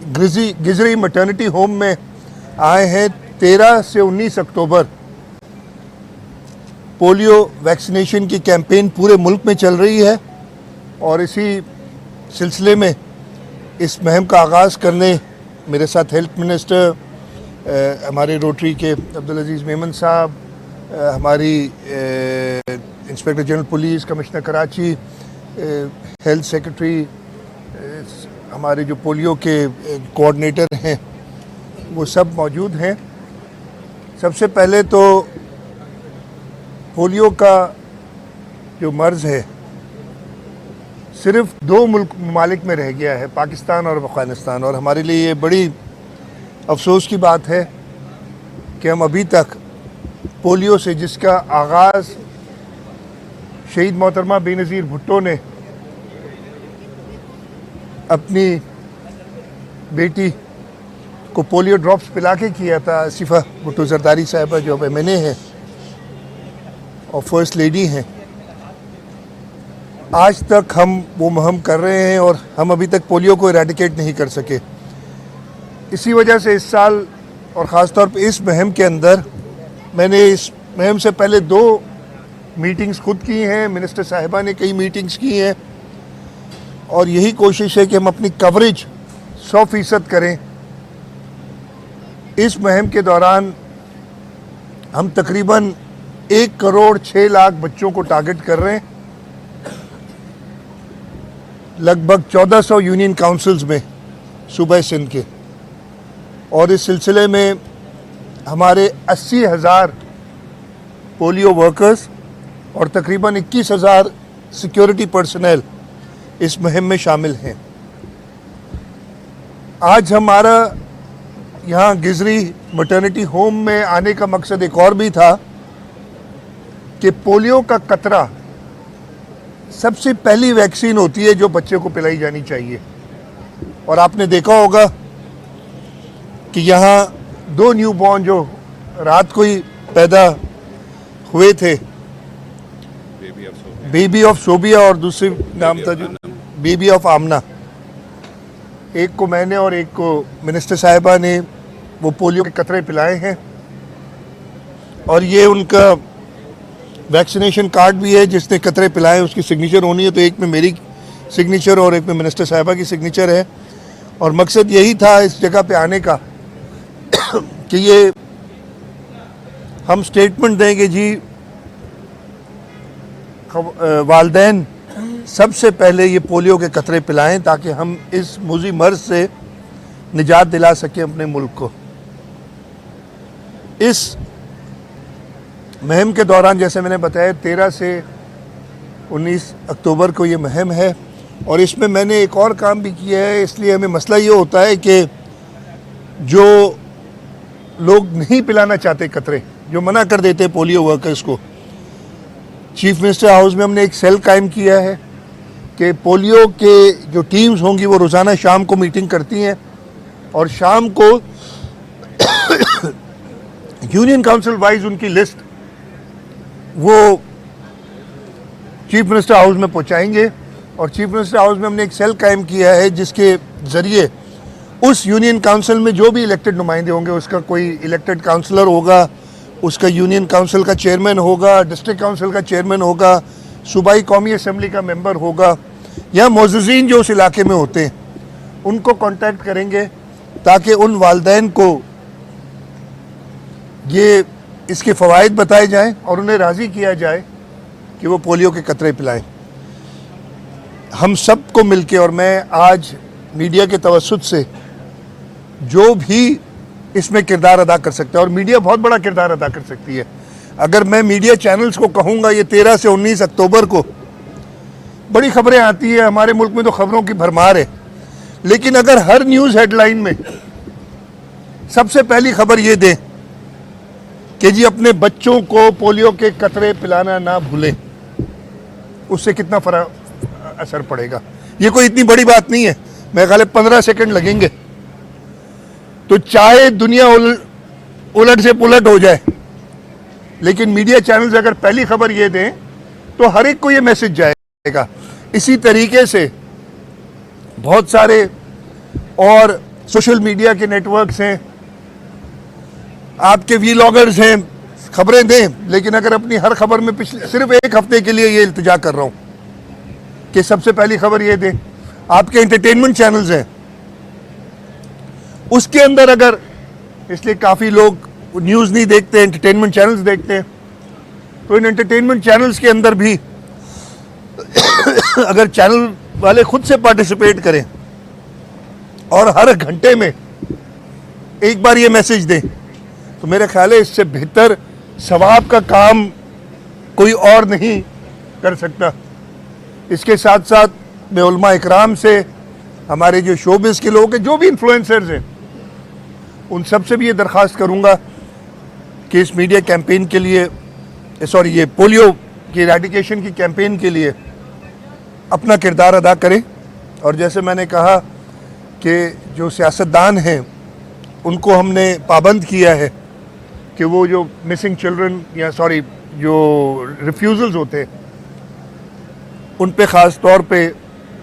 Gizri maternity home में आए हैं। 13 से 19 अक्टूबर पोलियो वैक्सीनेशन की कैंपेन पूरे मुल्क में चल रही है और इसी सिलसिले में इस मुहिम का आगाज़ करने मेरे साथ हेल्थ मिनिस्टर, हमारे रोटरी के अब्दुल अजीज़ मेमन साहब, हमारी inspector general police, commissioner Karachi, health secretary, हमारे जो पोलियो के कोऑर्डिनेटर हैं वो सब मौजूद हैं। सबसे पहले तो पोलियो का जो मर्ज़ है सिर्फ 2 ममालिक में रह गया है, पाकिस्तान और अफ़गानिस्तान, और हमारे लिए ये बड़ी अफसोस की बात है कि हम अभी तक पोलियो से, जिसका आगाज़ शहीद मोहतरमा बेनज़ीर भुट्टो ने अपनी बेटी को पोलियो ड्रॉप्स पिला के किया था, आसिफा भुट्टो जरदारी साहिबा जो अब MNA हैं और फर्स्ट लेडी हैं, आज तक हम वो मुहिम कर रहे हैं और हम अभी तक पोलियो को इरेडिकेट नहीं कर सके। इसी वजह से इस साल और ख़ास तौर पे इस मुहिम के अंदर मैंने इस मुहिम से पहले 2 मीटिंग्स खुद की हैं, मिनिस्टर साहिबा ने कई मीटिंग्स की हैं और यही कोशिश है कि हम अपनी कवरेज 100% करें। इस मुहिम के दौरान हम तकरीबन 1 करोड़ 6 लाख बच्चों को टारगेट कर रहे हैं, लगभग 1400 यूनियन काउंसिल्स में सूबा सिंध के, और इस सिलसिले में हमारे 80,000 पोलियो वर्कर्स और तकरीबन 21,000 सिक्योरिटी पर्सनल इस मुहिम में शामिल हैं। आज हमारा यहाँ गिजरी मैटरनिटी होम में आने का मकसद एक और भी था कि पोलियो का कतरा सबसे पहली वैक्सीन होती है जो बच्चे को पिलाई जानी चाहिए, और आपने देखा होगा कि यहाँ 2 न्यूबॉर्न जो रात को ही पैदा हुए थे, बेबी ऑफ सोबिया और दूसरी नाम था जो बेबी ऑफ आमना, एक को मैंने और एक को मिनिस्टर साहिबा ने वो पोलियो के कतरे पिलाए हैं, और ये उनका वैक्सीनेशन कार्ड भी है जिसने कतरे पिलाए, उसकी सिग्नेचर होनी है, तो एक में मेरी सिग्नेचर और एक में मिनिस्टर साहिबा की सिग्नेचर है। और मकसद यही था इस जगह पे आने का कि ये हम स्टेटमेंट दें कि जी वालिदैन सबसे पहले ये पोलियो के कतरे पिलाएं ताकि हम इस मुज़ी मर्ज़ से निजात दिला सकें अपने मुल्क को। इस मुहिम के दौरान जैसे मैंने बताया 13 से 19 अक्टूबर को ये मुहिम है, और इसमें मैंने एक और काम भी किया है। इसलिए हमें मसला ये होता है कि जो लोग नहीं पिलाना चाहते कतरे, जो मना कर देते पोलियो वर्कर्स को, चीफ मिनिस्टर हाउस में हमने एक सेल कायम किया है कि पोलियो के जो टीम्स होंगी वो रोज़ाना शाम को मीटिंग करती हैं और शाम को यूनियन काउंसिल वाइज उनकी लिस्ट वो चीफ मिनिस्टर हाउस में पहुंचाएंगे, और चीफ मिनिस्टर हाउस में हमने एक सेल कायम किया है जिसके ज़रिए उस यूनियन काउंसिल में जो भी इलेक्टेड नुमाइंदे होंगे, उसका कोई इलेक्टेड काउंसलर होगा, उसका यूनियन काउंसिल का चेयरमैन होगा, डिस्ट्रिक्ट काउंसिल का चेयरमैन होगा, सूबाई कौमी असम्बली का मेंबर होगा, या मोअज़्ज़िज़ीन जो उस इलाके में होते हैं उनको कांटेक्ट करेंगे ताकि उन वालिदैन को ये इसके फ़वाइद बताए जाएं और उन्हें राज़ी किया जाए कि वो पोलियो के कतरे पिलाएं। हम सब को मिलके, और मैं आज मीडिया के तवस्सुत से जो भी इसमें किरदार अदा कर सकता है, और मीडिया बहुत बड़ा किरदार अदा कर सकती है। अगर मैं मीडिया चैनल्स को कहूँगा ये 13 से 19 अक्टूबर को बड़ी खबरें आती है, हमारे मुल्क में तो खबरों की भरमार है, लेकिन अगर हर न्यूज़ हेडलाइन में सबसे पहली खबर ये दें कि जी अपने बच्चों को पोलियो के कतरे पिलाना ना भूलें, उससे कितना असर पड़ेगा। ये कोई इतनी बड़ी बात नहीं है, मेरे ख्याल 15 सेकंड लगेंगे, तो चाहे दुनिया उलट से पुलट हो जाए, लेकिन मीडिया चैनल्स अगर पहली खबर ये दें तो हर एक को ये मैसेज जाएगा। इसी तरीके से बहुत सारे और सोशल मीडिया के नेटवर्क्स हैं, आपके वीलॉगर्स हैं, खबरें दें, लेकिन अगर अपनी हर खबर में पिछले सिर्फ एक हफ्ते के लिए ये इल्तिजा कर रहा हूँ कि सबसे पहली खबर ये दें, आपके एंटरटेनमेंट चैनल्स हैं उसके अंदर अगर, इसलिए काफ़ी लोग न्यूज़ नहीं देखते, एंटरटेनमेंट चैनल्स देखते हैं, तो इन एंटरटेनमेंट चैनल्स के अंदर भी अगर चैनल वाले खुद से पार्टिसिपेट करें और हर घंटे में एक बार ये मैसेज दें, तो मेरे ख्याल है इससे बेहतर सवाब का काम कोई और नहीं कर सकता। इसके साथ साथ मैं उलमा इकराम से, हमारे जो शोबिस के लोग हैं, जो भी इन्फ्लुएंसर्स हैं, उन सब से भी ये दरख्वास्त करूँगा कि इस मीडिया कैंपेन के लिए, सॉरी ये पोलियो की इरेडिकेशन की कैंपेन के लिए अपना किरदार अदा करें। और जैसे मैंने कहा कि जो सियासतदान हैं उनको हमने पाबंद किया है कि वो जो मिसिंग चिल्ड्रन या सॉरी जो रिफ्यूज़ल्स होते हैं उन पे ख़ास तौर पे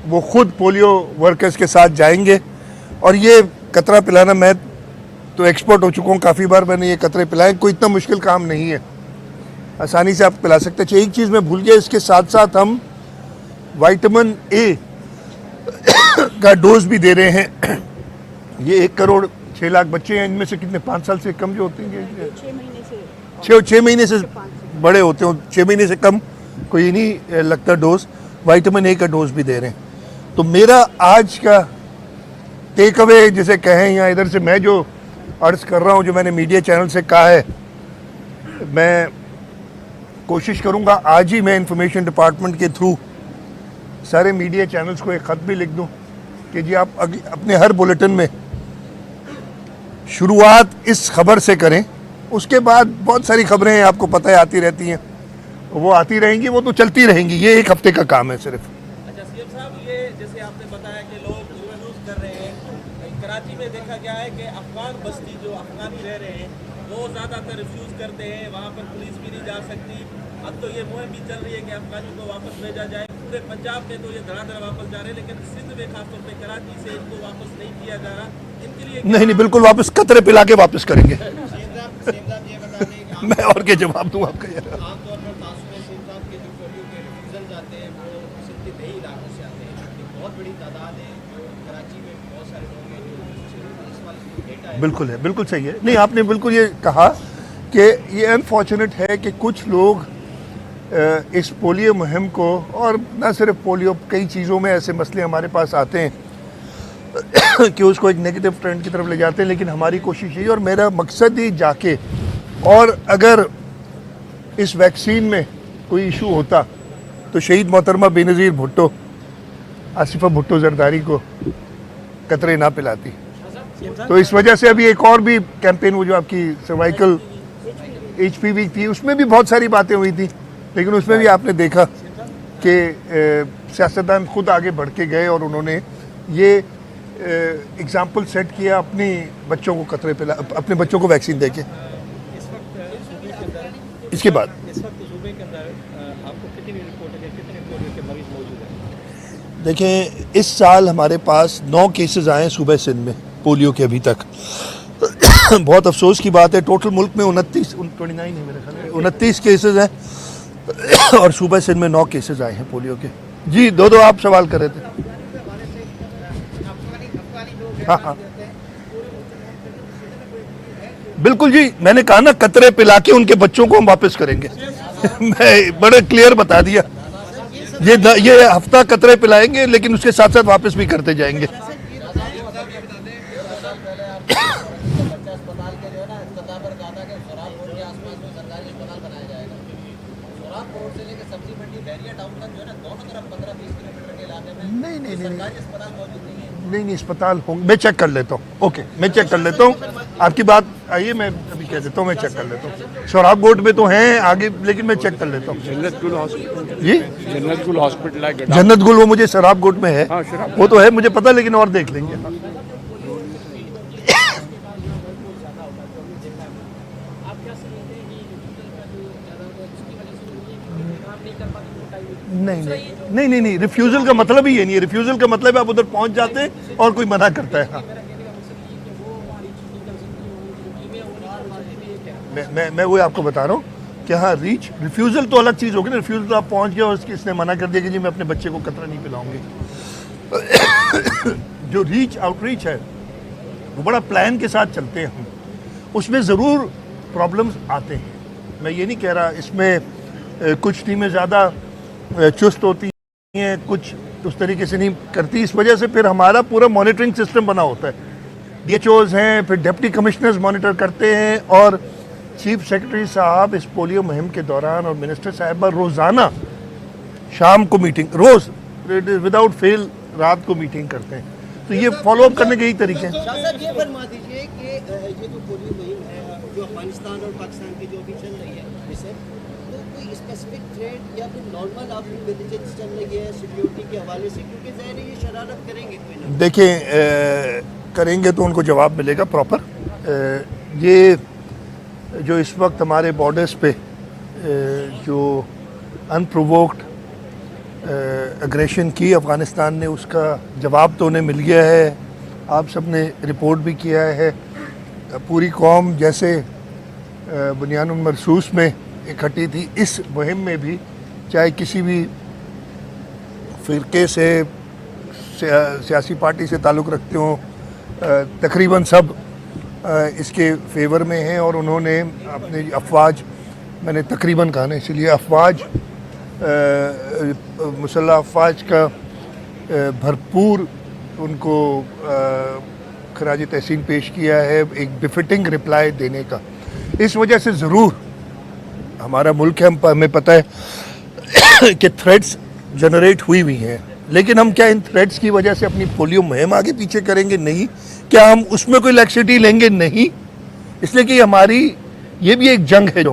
वो ख़ुद पोलियो वर्कर्स के साथ जाएंगे। और ये कतरा पिलाना, मैं तो एक्सपर्ट हो चुका हूँ, काफ़ी बार मैंने ये कतरे पिलाए, कोई इतना मुश्किल काम नहीं है, आसानी से आप पिला सकते हैं। एक चीज़ मैं भूल गया, इसके साथ साथ हम विटामिन ए का डोज भी दे रहे हैं। ये 1 करोड़ 6 लाख बच्चे हैं, इनमें से कितने 5 साल से कम जो होते हैं, 6 महीने से बड़े होते हैं, 6 महीने से कम कोई नहीं लगता डोज, विटामिन ए का डोज भी दे रहे हैं। तो मेरा आज का टेक अवे जिसे कहें, या इधर से मैं जो अर्ज कर रहा हूँ, जो मैंने मीडिया चैनल से कहा है, मैं कोशिश करूँगा आज ही मैं इंफॉर्मेशन डिपार्टमेंट के थ्रू सारे मीडिया चैनल्स को एक ख़त भी लिख दूं कि जी आप अपने हर बुलेटिन में शुरुआत इस खबर से करें, उसके बाद बहुत सारी खबरें हैं, आपको पता है आती रहती हैं, वो आती रहेंगी, वो तो चलती रहेंगी, ये 1 हफ्ते का काम है सिर्फ। अच्छा सीएम साहब, ये जैसे आपने बताया कि लोग रिफ्यूज कर रहे हैं, कराची में देखा गया है कि अफगान बस्ती जो अफगानी रह रहे हैं वो ज़्यादातर रिफ्यूज करते हैं, वहाँ पर पुलिस भी नहीं जा सकती। अब तो ये मुहिम भी चल रही है कि अफगानियों को वापस भेजा जाए। पूरे पंजाब में तो ये धड़ाधड़ वापस जा रहे हैं, लेकिन सिंध में खासतौर पे कराची से इनको वापस नहीं किया जा रहा। इनके लिए नहीं, बिल्कुल वापस कतरे पिला के वापस करेंगे। मैं और क्या जवाब दूँ आपका यार। आमतौर पर तासुब सीएम साहब के जो पोलियो के रिफ्यूजल जाते हैं वो सिंध के कई इलाकों से आते हैं, एक बहुत बड़ी तादाद है जो कराची में बहुत सारे लोग हैं जो इस वाले डेटा है। बिल्कुल है, बिल्कुल सही है। नहीं, आपने बिल्कुल ये कहा कि ये अनफॉर्चुनेट है कि कुछ लोग इस पोलियो मुहिम को, और न सिर्फ पोलियो, कई चीज़ों में ऐसे मसले हमारे पास आते हैं कि उसको एक नेगेटिव ट्रेंड की तरफ ले जाते हैं। लेकिन हमारी कोशिश यही, और मेरा मकसद ही जाके, और अगर इस वैक्सीन में कोई इशू होता तो शहीद मोहतरमा बेनज़ीर भुट्टो, आसिफा भुट्टो जरदारी को कतरे ना पिलाती। तो इस वजह से अभी एक और भी कैंपेन, वो जो आपकी सर्वाइकल HPV थी, उसमें भी बहुत सारी बातें हुई थी, लेकिन उसमें भी आपने देखा कि सियासतदान खुद आगे बढ़ के गए और उन्होंने ये एग्जाम्पल सेट किया अपनी बच्चों को कतरे पिला, अपने बच्चों को वैक्सीन देके। इसके बाद इस वक्त सूबे के अंदर आपको कितनी रिपोर्ट है, कितने पोलियो के मरीज मौजूद हैं? देखें, इस साल हमारे पास 9 केसेस आए हैं सूबे सिंध में पोलियो के अभी तक। बहुत अफसोस की बात है, टोटल मुल्क में 29 केसेस हैं और सूबा सिंध में 9 केसेस आए हैं पोलियो के। जी, दो आप सवाल कर रहे थे। हाँ, बिल्कुल जी, मैंने कहा ना, कतरे पिला के उनके बच्चों को हम वापस करेंगे। मैं बड़े क्लियर बता दिया, ये हफ्ता कतरे पिलाएंगे, लेकिन उसके साथ साथ वापस भी करते जाएंगे। नहीं, अस्पताल होंगे, मैं चेक कर लेता हूँ। ओके, मैं चेक कर लेता हूँ, आपकी बात आइए, मैं अभी कह देता हूँ, मैं चेक कर लेता हूँ। शोराब बोर्ड में तो हैं आगे, लेकिन मैं चेक कर लेता हूँ। जन्नत गुल हॉस्पिटल, जी जन्नत गुल हॉस्पिटल है, जन्नत गुल, वो मुझे शराब गोट में है, हाँ, शराब वो तो है, मुझे पता, लेकिन और देख लेंगे। नहीं, रिफ्यूज़ल का मतलब ही ये नहीं है। रिफ्यूज़ल का मतलब है आप उधर पहुंच जाते हैं और कोई मना करता है। हाँ, मैं वही आपको बता रहा हूँ कि हाँ रीच, रिफ्यूज़ल तो अलग चीज़ होगी ना। रिफ्यूज़ल तो आप पहुँच गए और इसने मना कर दिया कि जी मैं अपने बच्चे को कतरा नहीं पिलाऊंगी। जो रीच आउटरीच है वो बड़ा प्लान के साथ चलते हैं हम, उसमें ज़रूर प्रॉब्लम्स आते हैं। मैं ये नहीं कह रहा इसमें कुछ टीमें ज़्यादा चुस्त होती हैं, कुछ उस तरीके से नहीं करती। इस वजह से फिर हमारा पूरा मॉनिटरिंग सिस्टम बना होता है। DHOs हैं, फिर डिप्टी कमिश्नर्स मॉनिटर करते हैं, और चीफ सेक्रेटरी साहब इस पोलियो मुहिम के दौरान और मिनिस्टर साहिबा रोज़ाना शाम को मीटिंग, रोज़ विदाउट फेल रात को मीटिंग करते हैं। तो ये फॉलोअप करने के यही तरीके हैं। शाह साहब ये फरमा दीजिए कि ये जो पोलियो मुहिम है जो अफगानिस्तान और पाकिस्तान की जो अभी चल रही है, इससे तो कोई स्पेसिफिक थ्रेट या फिर नॉर्मल आपकी इंटेलिजेंस चल रही है सिक्योरिटी के हवाले से, क्योंकि ज़ाहिर है ये शरारत करेंगे कोई ना। देखिए करेंगे तो उनको जवाब मिलेगा प्रॉपर। ये जो इस वक्त हमारे बॉर्डर्स पे जो अनप्रोवोक्ड एग्रेशन की अफ़गानिस्तान ने, उसका जवाब तो उन्हें मिल गया है। आप सब ने रिपोर्ट भी किया है। पूरी कौम जैसे बुनियानुल मरसूस में इकट्ठी थी, इस मुहिम में भी चाहे किसी भी फ़िरके से, सियासी पार्टी से ताल्लुक़ रखते हों, तकरीबन सब इसके फेवर में हैं। और उन्होंने अपने अफवाज, मैंने तकरीबन कहा ना इसलिए, अफवाज मुसल्लह अफवाज का भरपूर उनको खराज तहसीन पेश किया है, एक बिफिटिंग रिप्लाई देने का। इस वजह से ज़रूर हमारा मुल्क है, हमें पता है कि थ्रेट्स जनरेट हुई हैं, लेकिन हम क्या इन थ्रेट्स की वजह से अपनी पोलियो मुहिम आगे पीछे करेंगे? नहीं। क्या हम उसमें कोई लैक्सिटी लेंगे? नहीं। इसलिए कि हमारी ये भी एक जंग है जो